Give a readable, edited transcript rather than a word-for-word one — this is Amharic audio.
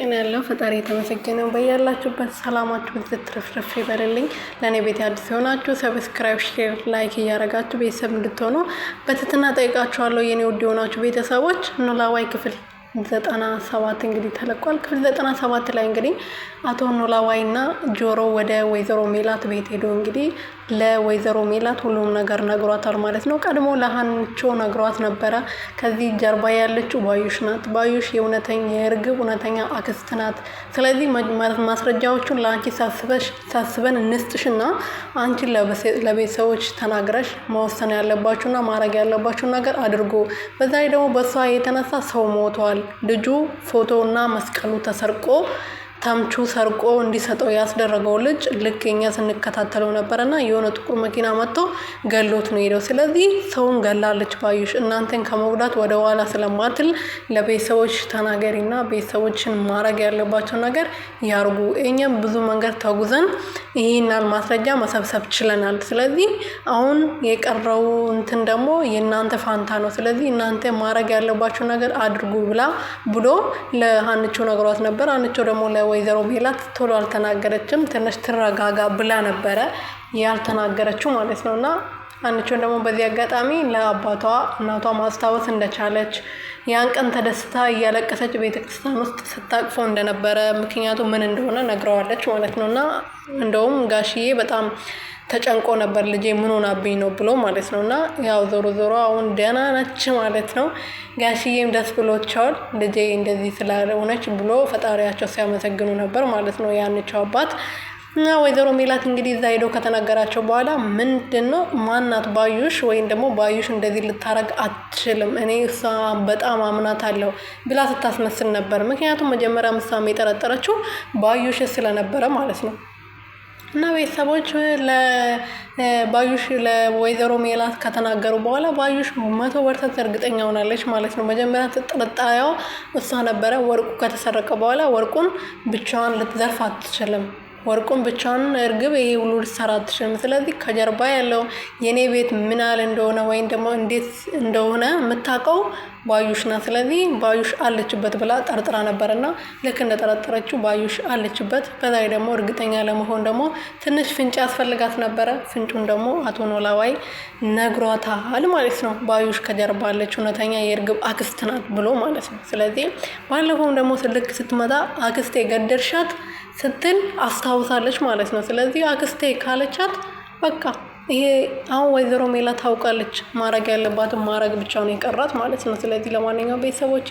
እኔ ያለው ፈጣሪ የተመሰገነው በያላችሁበት ሰላማችሁ ብትትረፍረፍ ይበልልኝ። ለእኔ ቤት አዲስ የሆናችሁ ሰብስክራይብ፣ ሼር፣ ላይክ እያደረጋችሁ ቤተሰብ እንድትሆኑ በትህትና ጠይቃችኋለሁ። የኔ ውድ የሆናችሁ ቤተሰቦች ኖላዊ ክፍል 97 እንግዲህ ተለቋል። ክፍል 97 ላይ እንግዲህ አቶ ኖላዊና ጆሮ ወደ ወይዘሮ ሜላት ቤት ሄዶ እንግዲህ ለወይዘሮ ሜላት ሁሉም ነገር ነግሯታል ማለት ነው። ቀድሞ ለሀንቾ ነግሯት ነበረ። ከዚህ ጀርባ ያለችው ባዩሽ ናት። ባዩሽ የእርግብ እውነተኛ አክስት ናት። ስለዚህ ማስረጃዎቹን ለአንቺ ሳስበን እንስጥሽና አንቺን ለቤተሰቦች ተናግረሽ መወሰን ያለባችሁና ማድረግ ያለባችሁን ነገር አድርጎ። በዛ ላይ ደግሞ በሷ የተነሳ ሰው ሞቷል። ልጁ ፎቶና መስቀሉ ተሰርቆ ተምቹ ሰርቆ እንዲሰጠው ያስደረገው ልጅ ልክ እኛ ስንከታተለው ነበርና የሆነ ጥቁር መኪና መጥቶ ገሎት ነው ሄደው። ስለዚህ ሰውን ገላለች ባዩሽ። እናንተን ከመጉዳት ወደ ኋላ ስለማትል ለቤተሰቦች ተናገሪና ቤተሰቦችን ማድረግ ያለባቸው ነገር ያርጉ። እኛም ብዙ መንገድ ተጉዘን ይህናል ማስረጃ መሰብሰብ ችለናል። ስለዚህ አሁን የቀረው እንትን ደግሞ የእናንተ ፋንታ ነው። ስለዚህ እናንተ ማድረግ ያለባቸው ነገር አድርጉ ብሎ ለሀንቾ ነግሯት ነበር። ሀንቾ ደግሞ ወይዘሮ ሜላት ቶሎ አልተናገረችም። ትንሽ ትረጋጋ ብላ ነበረ ያልተናገረችው ማለት ነውና አንቺን ደግሞ በዚህ አጋጣሚ ለአባቷ እናቷ ማስታወስ እንደቻለች ያን ቀን ተደስታ እያለቀሰች ቤተክርስቲያን ውስጥ ስታቅፎ እንደነበረ ምክንያቱ ምን እንደሆነ ነግረዋለች ማለት ነውና እንደውም ጋሽዬ በጣም ተጨንቆ ነበር። ልጄ ምን ሆናብኝ ነው ብሎ ማለት ነውና ያው ዞሮ አሁን ደህና ነች ማለት ነው። ጋሽዬም ደስ ብሎቻል ልጄ እንደዚህ ስላልሆነች ብሎ ፈጣሪያቸው ሲያመሰግኑ ነበር ማለት ነው ያንቺው አባት እና ወይዘሮ ሜላት እንግዲህ እዛ ሄዶ ከተናገራቸው በኋላ ምንድነው ማናት ባዩሽ ወይም ደግሞ ባዩሽ እንደዚህ ልታረግ አትችልም፣ እኔ እሷ በጣም አምናታለሁ ብላ ስታስመስል ነበር። ምክንያቱም መጀመሪያ ምሳሌ የጠረጠረችው ባዩሽ ስለነበረ ማለት ነው። እና ቤተሰቦች ለባዩሽ ለወይዘሮ ሜላት ከተናገሩ በኋላ ባዩሽ 100% እርግጠኛ ሆናለች ማለት ነው። መጀመሪያ ጥርጣሬዋ እሷ ነበረ። ወርቁ ከተሰረቀ በኋላ ወርቁን ብቻዋን ልትዘርፍ አትችልም። ወርቁን ብቻውን እርግብ ይሄ ሁሉ ልትሰራ አትችልም። ስለዚህ ከጀርባ ያለው የኔ ቤት ምን ያህል እንደሆነ ወይም ደግሞ እንዴት እንደሆነ የምታውቀው ባዩሽ ናት። ስለዚህ ባዩሽ አለችበት ብላ ጠርጥራ ነበርና ልክ እንደጠረጠረችው ባዩሽ አለችበት። በላይ ደግሞ እርግጠኛ ለመሆን ደግሞ ትንሽ ፍንጭ ያስፈልጋት ነበረ። ፍንጩን ደግሞ አቶ ኖላዊ ነግሯታል ማለት ነው። ባዩሽ ከጀርባ አለች፣ እውነተኛ የእርግብ አክስት ናት ብሎ ማለት ነው። ስለዚህ ባለፈውም ደግሞ ልክ ስትመጣ አክስቴ ገደልሻት ስትል አስታውሳለች ማለት ነው። ስለዚህ አክስቴ ካለቻት በቃ ይሄ አሁን ወይዘሮ ሜላት ታውቃለች። ማድረግ ያለባትን ማድረግ ብቻ ነው የቀራት ማለት ነው። ስለዚህ ለማንኛውም ቤተሰቦች